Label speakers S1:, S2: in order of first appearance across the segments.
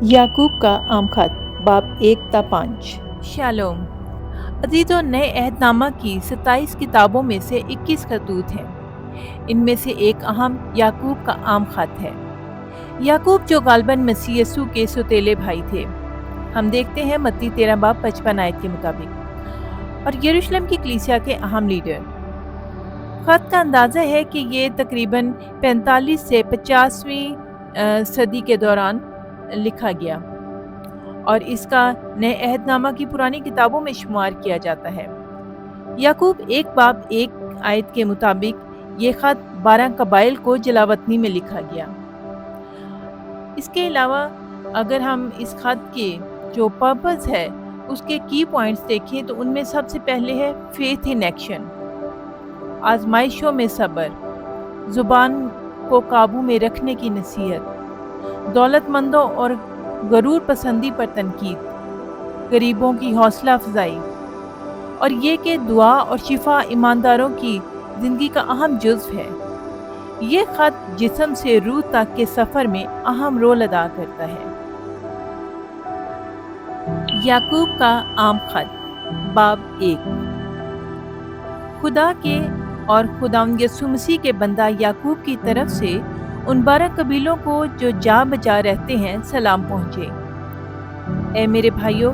S1: याकूब का आम खत बाब 1 تا 5।
S2: शालोम। अजीज़ों, नए अहदनामा की 27 किताबों में से 21 खतूत हैं। इनमें से एक अहम याकूब का आम खत है। याकूब जो गालबन मसीह यीशु के सौतेले भाई थे, हम देखते हैं मत्ती 13 बाब 55 आयत के मुताबिक, और यरूशलेम की कलीसिया के अहम लीडर। खत का अंदाज़ा है कि ये तकरीबन 45 से 50वीं सदी के दौरान लिखा गया और इसका नए अहदनामा की पुरानी किताबों में शुमार किया जाता है। याकूब 1 बाब 1 आयत के मुताबिक ये खत 12 कबाइल को जलावतनी में लिखा गया। इसके अलावा अगर हम इस खत के जो पर्पस है उसके की पॉइंट्स देखें तो उनमें सबसे पहले है फेथ इन एक्शन, आजमाइशों में सब्र, जुबान को काबू में रखने की नसीहत, दौलतमंदों और गरूर पसंदी पर तनकीद, गरीबों की हौसला अफजाई, और ये कि दुआ और शिफा ईमानदारों की ज़िंदगी का अहम जुज़्व है। ये ख़त जिस्म से रूह तक के सफ़र में अहम रोल अदा करता है। याकूब का आम खत बाब 1। खुदा के और खुदावंद यीशु मसीह के बंदा याकूब की तरफ से उन 12 कबीलों को जो जा बजा रहते हैं सलाम पहुँचे। ए मेरे भाइयों,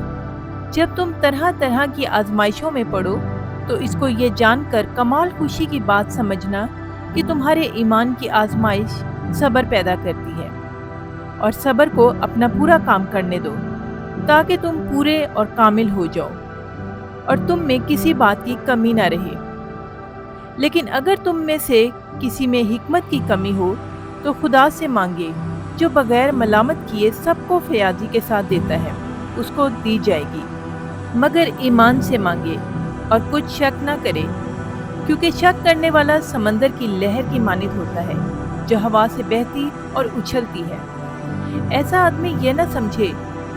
S2: जब तुम तरह तरह की आजमाइशों में पड़ो तो इसको ये जानकर कमाल खुशी की बात समझना कि तुम्हारे ईमान की आजमाइश सब्र पैदा करती है, और सब्र को अपना पूरा काम करने दो ताकि तुम पूरे और कामिल हो जाओ और तुम में किसी बात की कमी ना रहे। लेकिन अगर तुम में से किसी में हिकमत की कमी हो तो खुदा से मांगे, जो बगैर मलामत किए सबको फयाजी के साथ देता है, उसको दी जाएगी, मगर ईमान से मांगे और कुछ शक ना करे, क्योंकि शक करने वाला समंदर की लहर की मानित होता है जो हवा से बहती और उछलती है। ऐसा आदमी ये ना समझे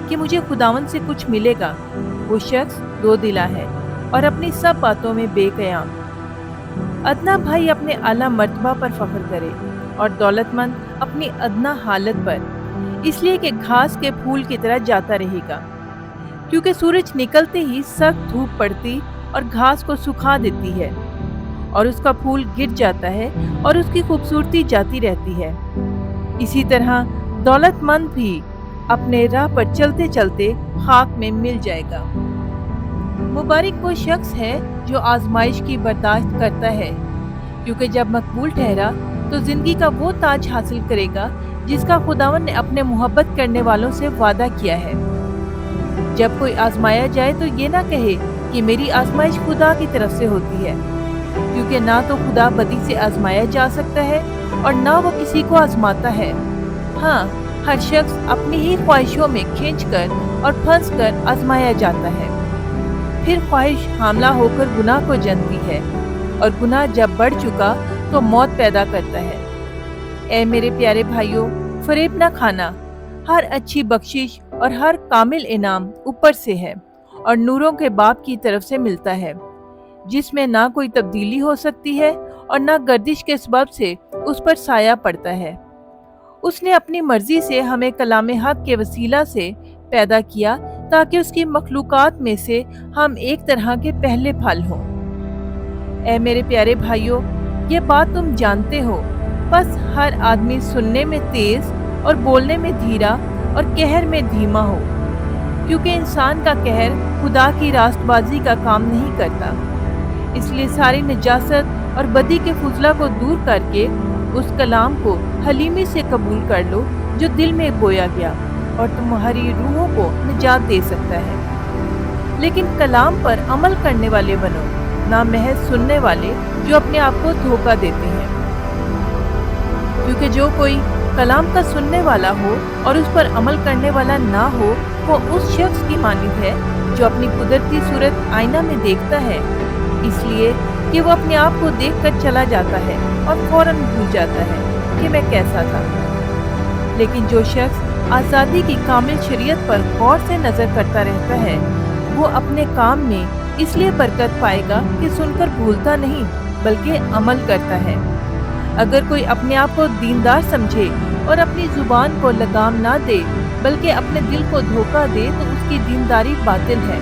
S2: कि मुझे खुदावन से कुछ मिलेगा। वो शख्स दो दिला है और अपनी सब बातों में बेकयाम। अदना भाई अपने आला मर्तबा पर फख्र करे और दौलतमंद अपनी अदना हालत पर, इसलिए कि घास के फूल की तरह जाता रहेगा, क्योंकि सूरज निकलते ही सख्त धूप पड़ती और घास को सुखा देती है और उसका फूल गिर जाता है और उसकी खूबसूरती जाती रहती है। इसी तरह दौलतमंद भी अपने राह पर चलते चलते खाक में मिल जाएगा। मुबारक वो शख्स है जो आजमाइश की बर्दाश्त करता है, क्योंकि जब मकबूल ठहरा तो जिंदगी का वो ताज हासिल करेगा जिसका खुदावन ने अपने मोहब्बत करने वालों से वादा किया है। जब कोई आजमाया जाए तो ये ना कहे कि मेरी आजमाइश खुदा की तरफ से होती है, क्योंकि ना तो खुदा बदी से आजमाया जा सकता है और ना वो किसी को आजमाता है। हाँ, हर शख्स अपनी ही ख्वाहिशों में खींचकर और फंस कर आजमाया जाता है। फिर ख्वाहिश हामला होकर गुनाह को जन्मती है, और गुनाह जब बढ़ चुका तो मौत पैदा करता है। ए मेरे प्यारे भाइयों, फरेब ना खाना। हर अच्छी बख्शिश और हर कामिल इनाम ऊपर से है और नूरों के बाप की तरफ से मिलता है, जिसमें ना कोई तब्दीली हो सकती है और ना गर्दिश के सबब से उस पर साया पड़ता है। उसने अपनी मर्जी से हमें कलाम हक के वसीला से पैदा किया ताकि उसकी मखलूकात में से हम एक तरह के पहले फल हों। ए मेरे प्यारे भाइयों, ये बात तुम जानते हो, बस हर आदमी सुनने में तेज और बोलने में धीरा और कहर में धीमा हो, क्योंकि इंसान का कहर खुदा की रास्तबाजी का काम नहीं करता। इसलिए सारी निजासत और बदी के फुजला को दूर करके उस कलाम को हलीमी से कबूल कर लो जो दिल में बोया गया और तुम्हारी रूहों को निजात दे सकता है। लेकिन कलाम पर अमल करने वाले बनो, ना महज सुनने वाले जो अपने आप को धोखा देते हैं। क्योंकि जो कोई कलाम का सुनने वाला हो और उस पर अमल करने वाला ना हो, वो उस शख्स की मानित है जो अपनी कुदरती सूरत आईना में देखता है, इसलिए कि वो अपने आप को देखकर चला जाता है और फौरन भूल जाता है कि मैं कैसा था। लेकिन जो शख्स आज़ादी की कामिल शरीयत पर गौर से नज़र करता रहता है, वो अपने काम में इसलिए बरकत पाएगा कि सुनकर भूलता नहीं बल्कि अमल करता है। अगर कोई अपने आप को दीनदार समझे और अपनी जुबान को लगाम ना दे बल्कि अपने दिल को धोखा दे तो उसकी दीनदारी बातिल है।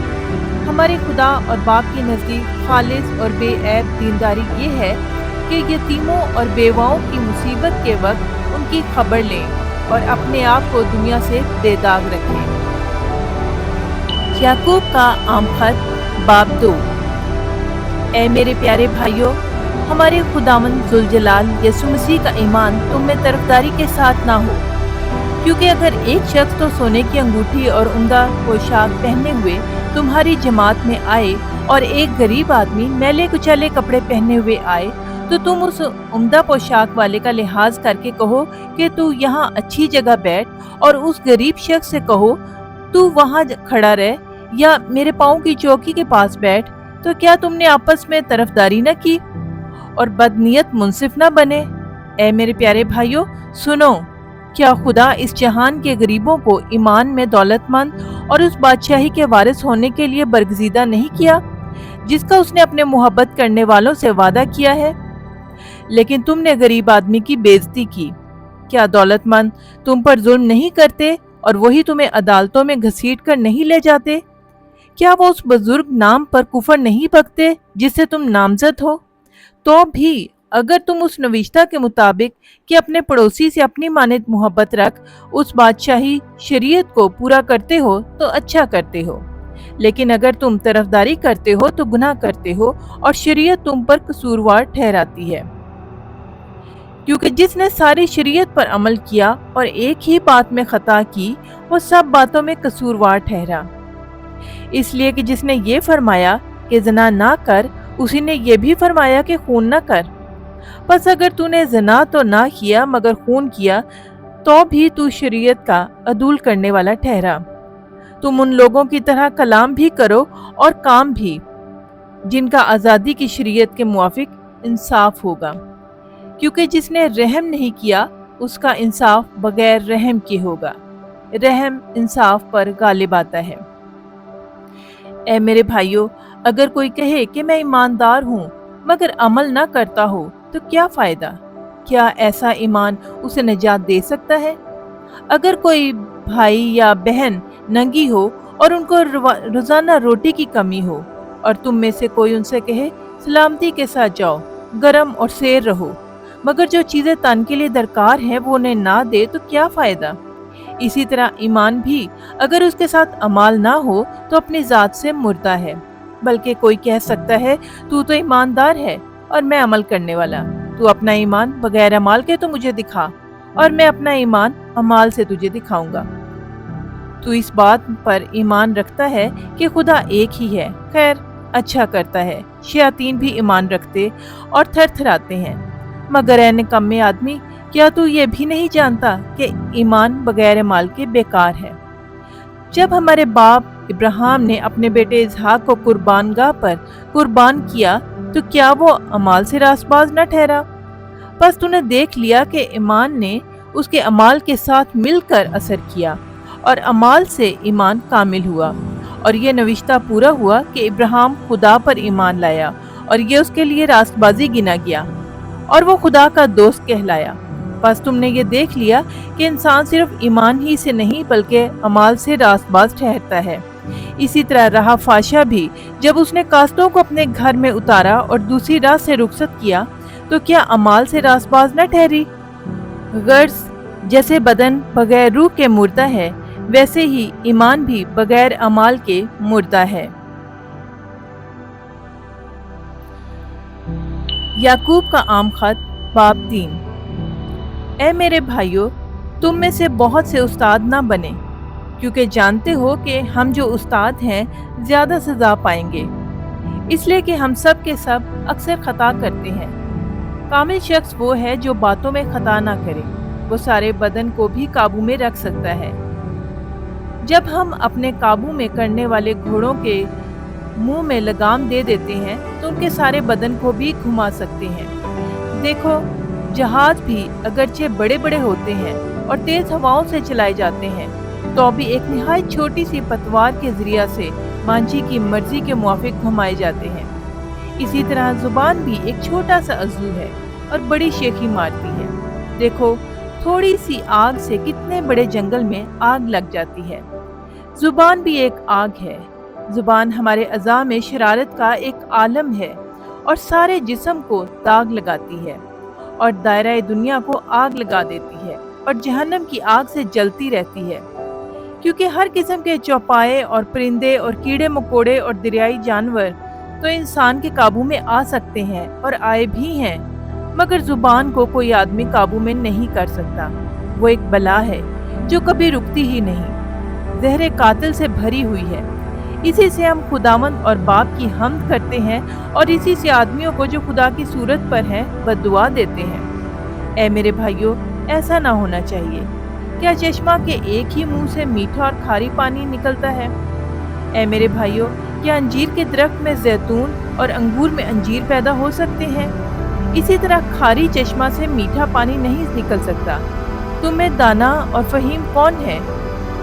S2: हमारे खुदा और बाप के नज़दीक खालिस और बेऐब दीनदारी ये है कि यतीमों और बेवाओं की मुसीबत के वक्त उनकी खबर लें और अपने आप को दुनिया से बेदाग रखें। याकूब का आम खत बाब 2। ए मेरे प्यारे भाइयों, हमारे खुदावंद जुलजलाल यसु मसीह का ईमान तुम में तरफदारी के साथ ना हो, क्योंकि अगर एक शख्स तो सोने की अंगूठी और उम्दा पोशाक पहने हुए तुम्हारी जमात में आए और एक गरीब आदमी मैले कुचले कपड़े पहने हुए आए, तो तुम उस उम्दा पोशाक वाले का लिहाज करके कहो कि तू यहाँ अच्छी जगह बैठ, और उस गरीब शख्स से कहो तू वहाँ खड़ा रह या मेरे पाँव की चौकी के पास बैठ। तो क्या तुमने आपस में तरफदारी न की और बदनीयत मुंसिफ न बने? ए मेरे प्यारे भाइयों, सुनो, क्या खुदा इस जहान के गरीबों को ईमान में दौलतमंद और उस बादशाही के वारिस होने के लिए बरगजीदा नहीं किया जिसका उसने अपने मोहब्बत करने वालों से वादा किया है? लेकिन तुमने गरीब आदमी की बेइज्जती की। क्या दौलतमंद तुम पर जुल्म नहीं करते और वही तुम्हें अदालतों में घसीट कर नहीं ले जाते? क्या वो उस बुजुर्ग नाम पर कुफर नहीं बकते जिससे तुम नामजद हो? तो भी अगर तुम उस नविश्ता के मुताबिक कि अपने पड़ोसी से अपनी मानित मोहब्बत रख उस बादशाही शरीयत को पूरा करते हो तो अच्छा करते हो, लेकिन अगर तुम तरफदारी करते हो तो गुनाह करते हो और शरीयत तुम पर कसूरवार ठहराती है। क्योंकि जिसने सारी शरीयत पर अमल किया और एक ही बात में खता की, वो सब बातों में कसूरवार ठहरा। इसलिए कि जिसने ये फरमाया कि ज़िना ना कर, उसी ने ये भी फरमाया कि खून ना कर। बस अगर तूने ज़िना तो ना किया मगर खून किया, तो भी तू शरीयत का अदूल करने वाला ठहरा। तुम उन लोगों की तरह कलाम भी करो और काम भी, जिनका आज़ादी की शरीयत के मुआफिक इंसाफ होगा, क्योंकि जिसने रहम नहीं किया उसका इंसाफ बगैर रहम के होगा। रहम इंसाफ पर गालिब आता है। ए मेरे भाइयों, अगर कोई कहे कि मैं ईमानदार हूँ मगर अमल न करता हो तो क्या फ़ायदा? क्या ऐसा ईमान उसे निजात दे सकता है? अगर कोई भाई या बहन नंगी हो और उनको रोज़ाना रोटी की कमी हो और तुम में से कोई उनसे कहे सलामती के साथ जाओ, गरम और सैर रहो, मगर जो चीज़ें तन के लिए दरकार हैं वो उन्हें ना दे तो क्या फ़ायदा? इसी तरह ईमान भी अगर उसके साथ अमाल ना हो तो अपनी ज़ात से मुर्दा है। बल्कि कोई कह सकता है तू तो ईमानदार है और मैं अमल करने वाला, तू अपना ईमान बगैर अमाल के तो मुझे दिखा और मैं अपना ईमान अमाल से तुझे दिखाऊंगा। तू इस बात पर ईमान रखता है कि खुदा एक ही है, खैर अच्छा करता है। शयातीन भी ईमान रखते और थरथराते हैं। मगर ऐ निकम्मे आदमी, क्या तू ये भी नहीं जानता कि ईमान बगैर अमाल के बेकार है? जब हमारे बाप इब्राहिम ने अपने बेटे इसहाक को कुर्बानगाह पर कुर्बान किया तो क्या वो अमाल से रासबाज न ठहरा? बस तूने देख लिया कि ईमान ने उसके अमाल के साथ मिलकर असर किया और अमाल से ईमान कामिल हुआ, और ये नविश्ता पूरा हुआ कि इब्राहिम खुदा पर ईमान लाया और ये उसके लिए रास्तबाजी गिना गया और वो खुदा का दोस्त कहलाया। बस तुमने ये देख लिया कि इंसान सिर्फ ईमान ही से नहीं बल्कि अमाल से रास्तबाज ठहरता है। इसी तरह रहा फाशा भी जब उसने कास्तों को अपने घर में उतारा और दूसरी राह से रुखसत किया तो क्या अमाल से रास्तबाज न ठहरी? गर्ज जैसे बदन बगैर रूह के मुर्दा है, वैसे ही ईमान भी बगैर अमाल के मुर्दा है। याकूब का आम खत बाब 3। ए मेरे भाइयों, तुम में से बहुत से उस्ताद ना बने, क्योंकि जानते हो कि हम जो उस्ताद हैं ज़्यादा सज़ा पाएंगे, इसलिए कि हम सब के सब अक्सर खता करते हैं। कामिल शख्स वो है जो बातों में खता ना करे, वो सारे बदन को भी काबू में रख सकता है। जब हम अपने काबू में करने वाले घोड़ों के मुंह में लगाम दे देते हैं तो उनके सारे बदन को भी घुमा सकते हैं। देखो, जहाज भी अगरचे बड़े बड़े होते हैं और तेज हवाओं से चलाए जाते हैं, तो भी एक निहायत छोटी सी पतवार के जरिया से मांझी की मर्जी के मुआफिक घुमाए जाते हैं। इसी तरह जुबान भी एक छोटा सा अज़ू है और बड़ी शेखी मारती है। देखो, थोड़ी सी आग से कितने बड़े जंगल में आग लग जाती है। जुबान भी एक आग है। जुबान हमारे अज़ा में शरारत का एक आलम है और सारे जिस्म को दाग लगाती है और दायरा दुनिया को आग लगा देती है और जहन्नम की आग से जलती रहती है। क्योंकि हर किस्म के चौपाए और परिंदे और कीड़े मकोड़े और दरियाई जानवर तो इंसान के काबू में आ सकते हैं और आए भी हैं, मगर जुबान को कोई आदमी काबू में नहीं कर सकता। वो एक बला है जो कभी रुकती ही नहीं, जहर कातिल से भरी हुई है। इसी से हम खुदावंद और बाप की हम्द करते हैं और इसी से आदमियों को जो खुदा की सूरत पर हैं बद्दुआ देते हैं। ऐ मेरे भाइयों, ऐसा ना होना चाहिए। क्या चश्मा के एक ही मुंह से मीठा और खारी पानी निकलता है? ऐ मेरे भाइयों, क्या अंजीर के दरख्त में जैतून और अंगूर में अंजीर पैदा हो सकते हैं? इसी तरह खारी चश्मा से मीठा पानी नहीं निकल सकता। तुम में दाना और फहीम कौन है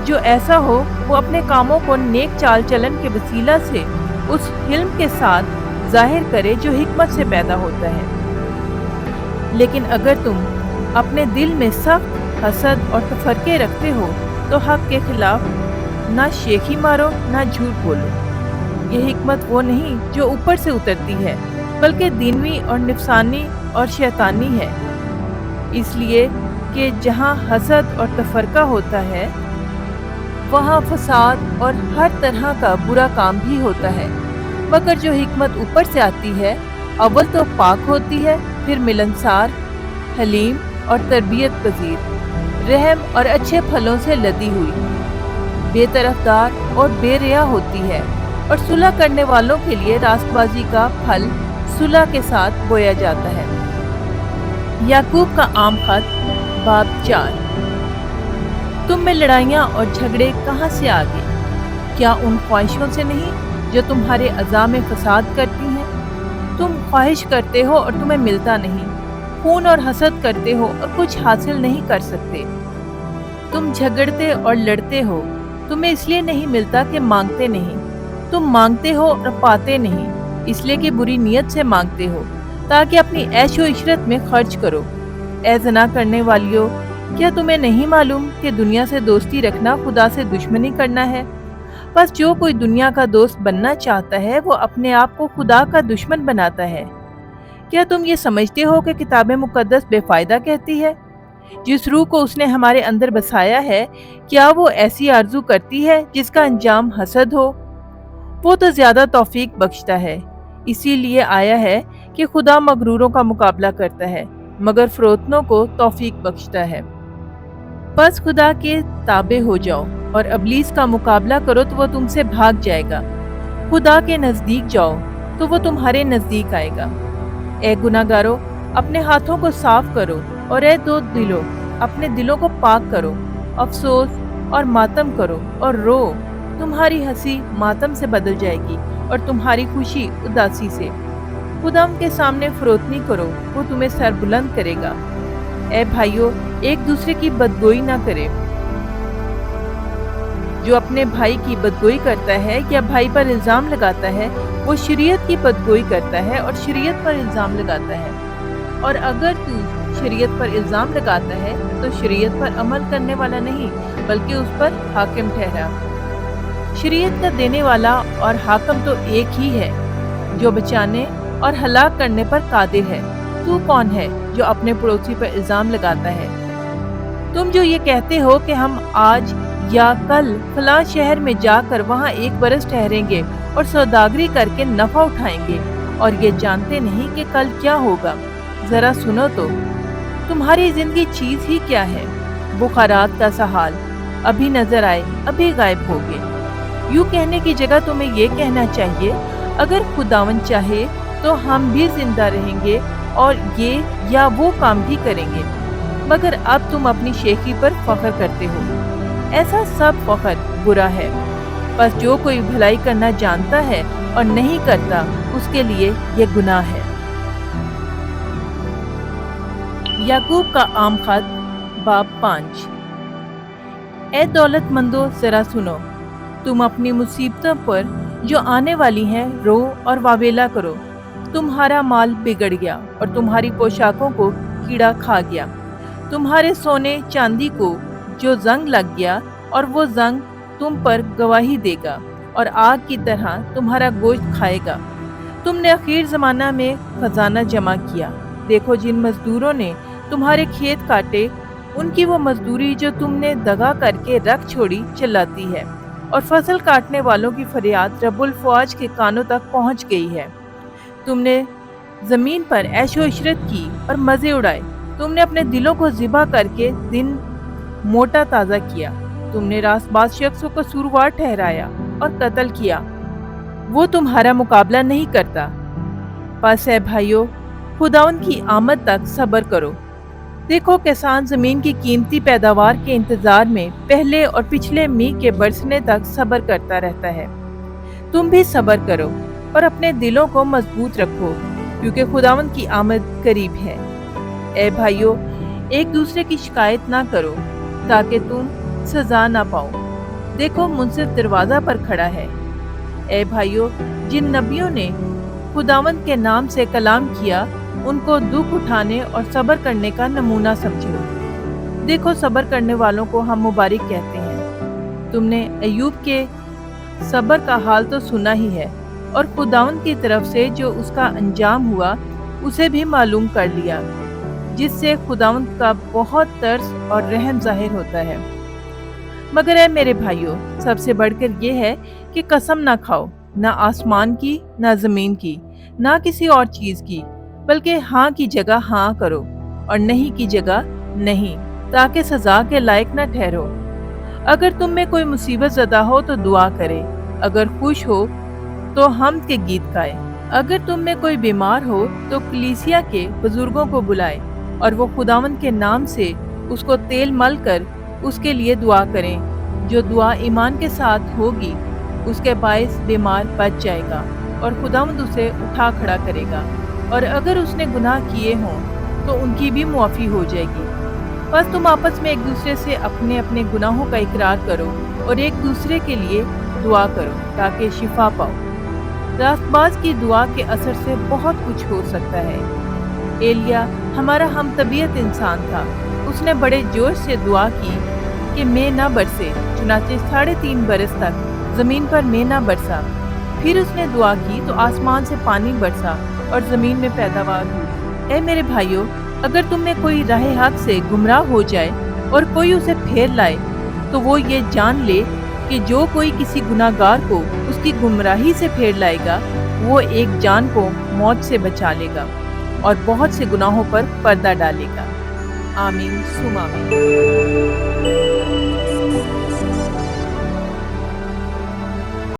S2: जो ऐसा हो वो अपने कामों को नेक चाल चलन के वसीला से उस हिल्म के साथ जाहिर करे जो हिकमत से पैदा होता है। लेकिन अगर तुम अपने दिल में सख्त हसद और तफरके रखते हो तो हक के खिलाफ ना शेखी मारो ना झूठ बोलो। ये हिकमत वो नहीं जो ऊपर से उतरती है, बल्कि दीनवी और निफसानी और शैतानी है। इसलिए कि जहाँ हसद और तफरका होता है वहाँ फसाद और हर तरह का बुरा काम भी होता है। मगर जो हिकमत ऊपर से आती है अव्वल तो पाक होती है, फिर मिलनसार, हलीम और तरबियत पजीर, रहम और अच्छे फलों से लदी हुई, बेतरफदार और बेरिया होती है और सुलह करने वालों के लिए रास्तबाजी का फल सुलह के साथ बोया जाता है। याकूब का आम खत बाब 4। तुम में लड़ाइयाँ और झगड़े कहाँ से आ गए? क्या उन ख्वाहिशों से नहीं जो तुम्हारे अज़ा में फसाद करती हैं? तुम ख्वाहिश करते हो और तुम्हें मिलता नहीं, खून और हसद करते हो और कुछ हासिल नहीं कर सकते। तुम झगड़ते और लड़ते हो, तुम्हें इसलिए नहीं मिलता कि मांगते नहीं। तुम मांगते हो और पाते नहीं, इसलिए कि बुरी नीयत से मांगते हो ताकि अपनी ऐशो इशरत में खर्च करो। ऐ ज़ना करने वालियों, क्या तुम्हें नहीं मालूम कि दुनिया से दोस्ती रखना खुदा से दुश्मनी करना है? बस जो कोई दुनिया का दोस्त बनना चाहता है वो अपने आप को खुदा का दुश्मन बनाता है। क्या तुम ये समझते हो कि किताब मुकद्दस बेफायदा कहती है? जिस रूह को उसने हमारे अंदर बसाया है, क्या वो ऐसी आरजू करती है जिसका अंजाम हसद हो? वो तो ज्यादा तौफीक बख्शता है। इसीलिए आया है कि खुदा मगरूरों का मुकाबला करता है, मगर फरोतनों को तौफीक बख्शता है। बस खुदा के ताबे हो जाओ और अबलीस का मुकाबला करो तो वो तुमसे भाग जाएगा। खुदा के नजदीक जाओ तो वो तुम्हारे नजदीक आएगा। ए गुनाहगारों, अपने हाथों को साफ करो और ए दो दिलों, अपने दिलों को पाक करो। अफसोस और मातम करो और रो। तुम्हारी हंसी मातम से बदल जाएगी और तुम्हारी खुशी उदासी से। खुदाम के सामने फरोतनी करो, वो तुम्हें सरबुलंद करेगा। ए भाइयों, एक दूसरे की बदगोई ना करे। जो अपने भाई की बदगोई करता है या भाई पर इल्जाम लगाता है वो शरीयत की बदगोई करता है और शरीयत पर इल्जाम लगाता है। और अगर तू शरीयत पर इल्जाम लगाता है तो शरीयत पर अमल करने वाला नहीं बल्कि उस पर हाकिम ठहरा। शरीयत का देने वाला और हाकिम तो एक ही है जो बचाने और हलाक करने पर कादिर है। तू कौन है जो अपने पड़ोसी पर इल्जाम लगाता है? तुम जो ये कहते हो कि हम आज या कल फलां शहर में जाकर वहाँ 1 बरस ठहरेंगे और सौदागरी करके नफा उठाएंगे और ये जानते नहीं कि कल क्या होगा। जरा सुनो तो, तुम्हारी जिंदगी चीज ही क्या है? बुखारात का सा हाल, अभी नजर आए अभी गायब हो गए। यूं कहने की जगह तुम्हें ये कहना चाहिए, अगर खुदावन चाहे तो हम भी जिंदा रहेंगे और ये या वो काम भी करेंगे। मगर अब तुम अपनी शेखी पर फख्र करते हो। ऐसा सब फख्र बुरा है। बस जो कोई भलाई करना जानता है और नहीं करता उसके लिए ये गुनाह है। याकूब का आम खत बाब 5। ए दौलतमंदो, जरा सुनो। तुम अपनी मुसीबतों पर जो आने वाली हैं रो और वावेला करो। तुम्हारा माल बिगड़ गया और तुम्हारी पोशाकों को कीड़ा खा गया। تمہارے سونے چاندی کو جو زنگ لگ گیا اور وہ زنگ تم پر گواہی دے گا اور آگ کی طرح تمہارا گوشت کھائے گا۔ تم نے اخیر زمانہ میں خزانہ جمع کیا۔ دیکھو جن مزدوروں نے تمہارے کھیت کاٹے، ان کی وہ مزدوری جو تم نے دغا کر کے رکھ چھوڑی چلاتی ہے، اور فصل کاٹنے والوں کی فریاد رب الفواج کے کانوں تک پہنچ گئی ہے۔ تم نے زمین پر عیش و عشرت کی اور مزے اڑائے۔ تم نے اپنے دلوں کو ذبح کر کے دن موٹا تازہ کیا۔ تم نے راست باز شخص کو قصوروار ٹھہرایا اور قتل کیا۔ وہ تمہارا مقابلہ نہیں کرتا۔ پس اے بھائیو، خداوند کی آمد تک صبر کرو۔ دیکھو کسان زمین کی قیمتی پیداوار کے انتظار میں پہلے اور پچھلے میگھ کے برسنے تک صبر کرتا رہتا ہے۔ تم بھی صبر کرو اور اپنے دلوں کو مضبوط رکھو، کیونکہ خداوند کی آمد قریب ہے۔ اے بھائیو، ایک دوسرے کی شکایت نہ کرو تاکہ تم سزا نہ پاؤ۔ دیکھو منصف دروازہ پر کھڑا ہے۔ اے بھائیو، جن نبیوں نے خداوند کے نام سے کلام کیا، ان کو دکھ اٹھانے اور صبر کرنے کا نمونہ سمجھو۔ دیکھو صبر کرنے والوں کو ہم مبارک کہتے ہیں۔ تم نے ایوب کے صبر کا حال تو سنا ہی ہے، اور خداوند کی طرف سے جو اس کا انجام ہوا اسے بھی معلوم کر لیا، جس سے خداوند کا بہت ترس اور رحم ظاہر ہوتا ہے۔ مگر اے میرے بھائیو، سب سے بڑھ کر یہ ہے کہ قسم نہ کھاؤ، نہ آسمان کی، نہ زمین کی، نہ کسی اور چیز کی، بلکہ ہاں کی جگہ ہاں کرو اور نہیں کی جگہ نہیں، تاکہ سزا کے لائق نہ ٹھہرو۔ اگر تم میں کوئی مصیبت زدہ ہو تو دعا کرے، اگر خوش ہو تو حمد کے گیت گائے۔ اگر تم میں کوئی بیمار ہو تو کلیسیا کے بزرگوں کو بلائے، اور وہ خداوند کے نام سے اس کو تیل مل کر اس کے لیے دعا کریں۔ جو دعا ایمان کے ساتھ ہوگی، اس کے باعث بیمار بچ جائے گا اور خداوند اسے اٹھا کھڑا کرے گا، اور اگر اس نے گناہ کیے ہوں تو ان کی بھی معافی ہو جائے گی۔ بس تم آپس میں ایک دوسرے سے اپنے اپنے گناہوں کا اقرار کرو اور ایک دوسرے کے لیے دعا کرو تاکہ شفا پاؤ۔ راست باز کی دعا کے اثر سے بہت کچھ ہو سکتا ہے۔ ایلیا ہمارا ہم طبیعت انسان تھا۔ اس نے بڑے جوش سے دعا کی کہ میں نہ برسے، چنانچہ 3.5 برس تک زمین پر میں نہ برسا۔ پھر اس نے دعا کی تو آسمان سے پانی برسا اور زمین میں پیداوار ہوئی۔ اے میرے بھائیو، اگر تم میں کوئی راہ حق سے گمراہ ہو جائے اور کوئی اسے پھیر لائے، تو وہ یہ جان لے کہ جو کوئی کسی گناہ گار کو اس کی گمراہی سے پھیر لائے گا، وہ ایک جان کو موت سے بچا لے گا اور بہت سے گناہوں پر پردہ ڈالے گا۔ آمین ثم آمین۔